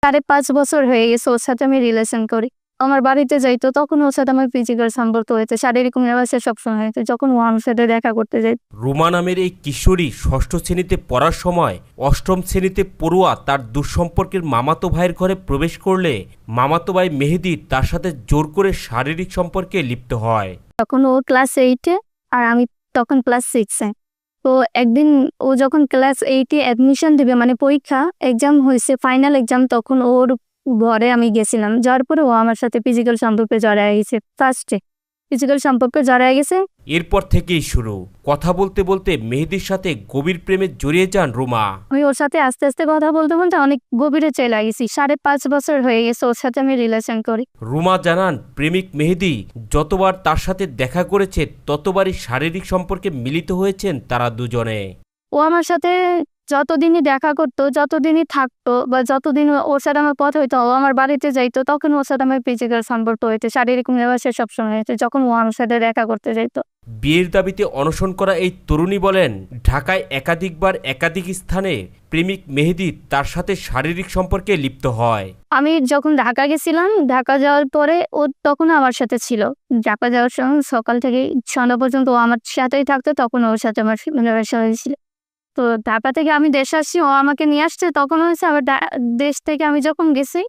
5.5 বছর হয়ে গেছে ওর সাথে আমি রিলেশন করি। আমার বাড়িতে যাইতো তখন ওর সাথে আমার ফিজিক্যাল সম্পর্ক হয়েছে, শারীরিক মেলামেশা সবসময় হয়েছে যখন ও আমার সাথে দেখা করতে যাইত। রুমা নামের এই কিশোরী ষষ্ঠ শ্রেণীতে পড়ার সময় অষ্টম শ্রেণীতে পড়ুয়া তার দুঃসম্পর্কের মামাতো ভাইয়ের ঘরে প্রবেশ করলে মামাতো ভাই মেহেদী তার সাথে জোর করে শারীরিক সম্পর্কে লিপ্ত হয়। তখন ও ক্লাস 8-এ আর আমি তখন ক্লাস 6-এ। তো একদিন ও যখন ক্লাস 8-এ অ্যাডমিশন দিবে, মানে পরীক্ষা এক্সাম হয়েছে, ফাইনাল এক্সাম, তখন ওর ঘরে আমি গেছিলাম। যাওয়ার পরে ও আমার সাথে ফিজিক্যাল সম্পর্কে জড়ায় গেছে। ফার্স্টে ফিজিক্যাল সম্পর্কে জড়ায় গেছে। এরপর থেকেই শুরু, কথা বলতে বলতে মেহেদীর সাথে গভীর প্রেমে জড়িয়ে যান রুমা। আমি ওর সাথে আস্তে আস্তে কথা বলতে বলতে অনেক গভীরে চলে গেছি। 5.5 বছর হয়ে গেছে ওর সাথে আমি রিলেশন করি। রুমা জানান, প্রেমিক মেহেদী যতবার তার সাথে দেখা করেছে ততবারই শারীরিক সম্পর্কে মিলিত হয়েছেন তারা দুজনে। ও আমার সাথে যতদিনই দেখা করতো, যতদিনই থাকতো, বা যতদিন ওর সাথে আমার পথ হইতো, ও আমার বাড়িতে যাইতো, তখন ওর সাথে আমার ফিজিক্যাল সম্পর্ক হইতো, শারীরিক মেলামেশা সবসময় হইতো যখন ও আমার সাথে দেখা করতে যাইতো। বিয়ের দাবিতে অনশন করা এই তরুণী বলেন, ঢাকায় একাধিকবার একাধিক স্থানে প্রেমিক মেহেদী তার সাথে শারীরিক সম্পর্কে লিপ্ত হয়। আমি যখন ঢাকা গেছিলাম, ঢাকা যাওয়ার পরে ও তখন আমার সাথে ছিল। ঢাকা যাওয়ার সময় সকাল থেকে সন্ধ্যা পর্যন্ত ও আমার সাথেই থাকতো, তখন ওর সাথে আমার মেলামেশা হয়েছিল। তো ঢাকা থেকে আমি দেশে আসছি, ও আমাকে নিয়ে আসছে, তখন হয়েছে। আবার দেশ থেকে আমি যখন গেছি,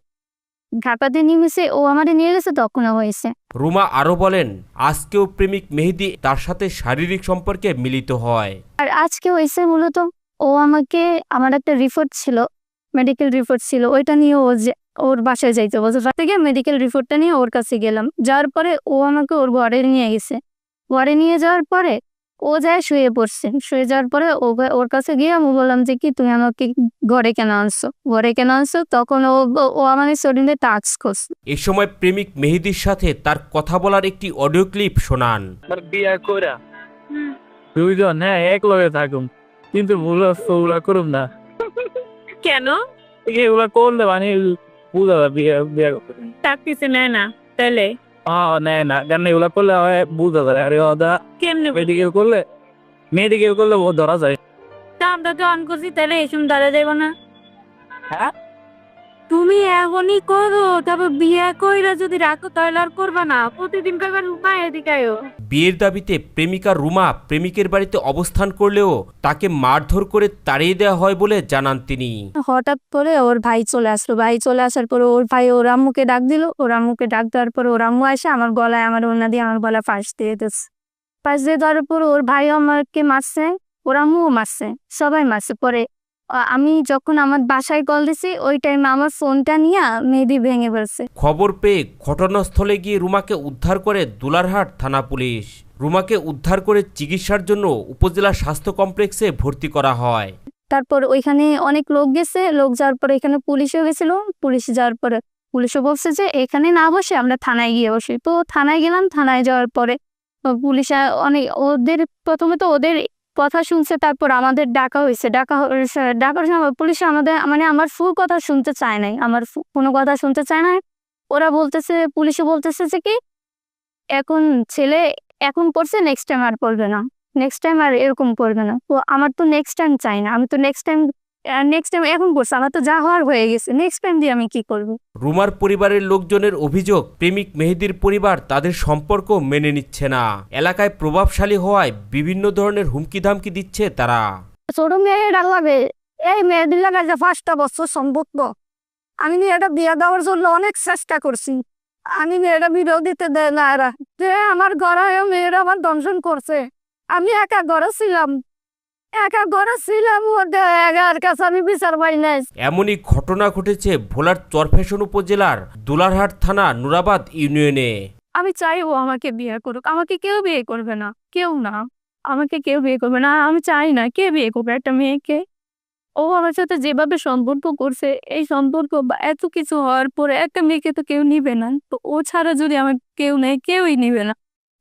ঢাকাতে নেমেছে, ও আমাকে নিয়ে গেছে, তখনও হয়েছে। রুমা আরও বলেন, আজকেও প্রেমিক মেহেদী তার সাথে শারীরিক সম্পর্কে মিলিত হয়। আর আজকে হয়েছে মূলত ও আমাকে, আমার একটা রিপোর্ট ছিল, মেডিকেল রিপোর্ট ছিল, ওইটা নিয়ে ও যে ওর বাসায় যাইতে বলছে। থেকে মেডিকেল রিপোর্টটা নিয়ে ওর কাছে গেলাম। যাওয়ার পরে ও আমাকে ওর ঘরে নিয়ে গেছে। ঘরে নিয়ে যাওয়ার পরে ও যায় শুয়ে পড়ছে। শুয়ে যাওয়ার পরে ওর কাছে গিয়ে আমি বললাম যে কি তুমি আমাকে ঘরে কেন আনছো, ঘরে কেন আনছো? তখন ও আমাদের শরীরে টাচ করছে। এ সময় প্রেমিক মেহেদীর সাথে তার কথা বলার একটি অডিও ক্লিপ শোনান। বিয়া কইরা দুইজন হ্যাঁ এক লগে থাকুম, কিন্তু ওগুলা করুম না। কেন? এগুলা করলে মানে বুঝা বিয়া বিয়া তার কিছু নেয় না তাহলে? নেয় না, কেন এগুলা করলে বুঝা যায়। আরে ওদা কেমনে মেডিকেল করলে, মেডিকেল করলে ও ধরা যায়। তা আমরা তো অন করছি, তাহলে এসব ধরা যাইব না? হ্যাঁ তুমি এখনই করো, তারপর বিয়া কইরা যদি রাখো তাহলে আর করবা না। প্রতিদিন কইবার রুমা এদিকে আয়ো। বিয়ের দাবিতে প্রেমিকা রুমা প্রেমিকের বাড়িতে অবস্থান করলেও তাকে মারধর করে তাড়িয়ে দেওয়া হয় বলে জানান তিনি। হঠাৎ করে ওর ভাই চলে আসলো। ভাই চলে আসার পরে ওর ভাই ওর আম্মুকে ডাক দিল। ওর আম্মুকে ডাক দেওয়ার পরে ওর আম্মু এসে আমার গলায়, আমার ওড়না দিয়ে আমার গলায় ফাঁস দিয়ে দিচ্ছে। ফাঁস দিয়ে দেওয়ার পর ওর ভাই আমাকে মারছে, ওর আম্মুও মারছে, সবাই মারছে। পরে আমি যখন আমার বাসায় কল দিছি, ওই টাইমে আমার ফোনটা নিয়ে মেহেদী ভেঙে ফেলছে। খবর পেয়ে ঘটনাস্থলে গিয়ে রুমাকে উদ্ধার করে দুলারহাট থানা পুলিশ। রুমাকে উদ্ধার করে চিকিৎসার জন্য উপজেলা স্বাস্থ্য কমপ্লেক্সে ভর্তি করা হয়। তারপর ওইখানে অনেক লোক গেছে। লোক যাওয়ার পরে এখানে পুলিশও গেছিল। পুলিশ যাওয়ার পরে পুলিশও বলছে যে এখানে না বসে আমরা থানায় গিয়ে বসি। তো থানায় গেলাম। থানায় যাওয়ার পরে পুলিশ অনেক ওদের, প্রথমে তো ওদের কথা শুনছে, তারপর আমাদের ডাকা হয়েছে। ডাকার সময় পুলিশ আমাদের, মানে আমার ফুল কথা শুনতে চায় নাই, আমার কোনো কথা শুনতে চায় না। ওরা বলতেছে, পুলিশও বলতেছে যে কি এখন ছেলে এখন পড়ছে, নেক্সট টাইম আর পড়বে না, নেক্সট টাইম আর এরকম করবে না। তো আমার তো নেক্সট টাইম চাই না, আমি তো নেক্সট টাইম এখন করছে, আমার তো যা হওয়ার হয়ে গেছে, নেক্সট টাইম দিয়ে আমি কি করব? রুমার পরিবারের লোকজনের অভিযোগ, প্রেমিক মেহেদীর পরিবার তাদের সম্পর্ক মেনে নিচ্ছে না। এলাকায় প্রভাবশালী হওয়ায় বিভিন্ন ধরনের হুমকি ধামকি দিচ্ছে তারা। ছোট মেয়েরা লাগে, এই মেয়েদের লাগে যে 5টা বছর সম্পর্ক। আমি মেয়েটা বিয়ে দেওয়ার জন্য অনেক চেষ্টা করছি, আমি মেয়েরা বিরোধ দিতে দেয় না। এরা যে আমার ঘরে মেয়েরা আমার দংশন করছে। আমি একা ঘরে ছিলাম, একার কাছে আমি বিচার পাই নাই। এমনই ঘটনা ঘটেছে ভোলার চরফ্যাশন উপজেলার দুলারহাট থানা নুরাবাদ ইউনিয়নে। আমি চাই ও আমাকে বিয়ে করুক। আমাকে কেউ বিয়ে করবে না, কেউ না, আমাকে কেউ বিয়ে করবে না। আমি চাই না, কে বিয়ে করবে একটা মেয়েকে? ও আমার সাথে যেভাবে সম্পর্ক করছে, এই সম্পর্ক বা এত কিছু হওয়ার পরে একটা মেয়েকে তো কেউ নিবে না। তো ও ছাড়া যদি আমার কেউ নেই, কেউই নিবে না।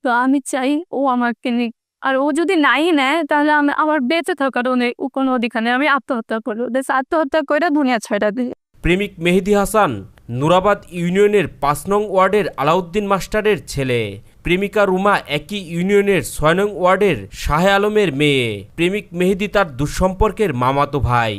তো আমি চাই ও আমাকে নিক। আর ও যদি নাই নেয়, তাহলে আমি আমার বেঁচে থাকার কোনো অধিকার নেই। আমি আত্মহত্যা করবো, আত্মহত্যা করে দুনিয়া ছয়টা দিয়ে। প্রেমিক মেহেদী হাসান নুরাবাদ ইউনিয়নের 5 নং ওয়ার্ডের আলাউদ্দিন মাস্টারের ছেলে। প্রেমিকা রুমা একই ইউনিয়নের 6 নং ওয়ার্ডের শাহে আলমের মেয়ে। প্রেমিক মেহেদী তার দুঃসম্পর্কের মামাতো ভাই।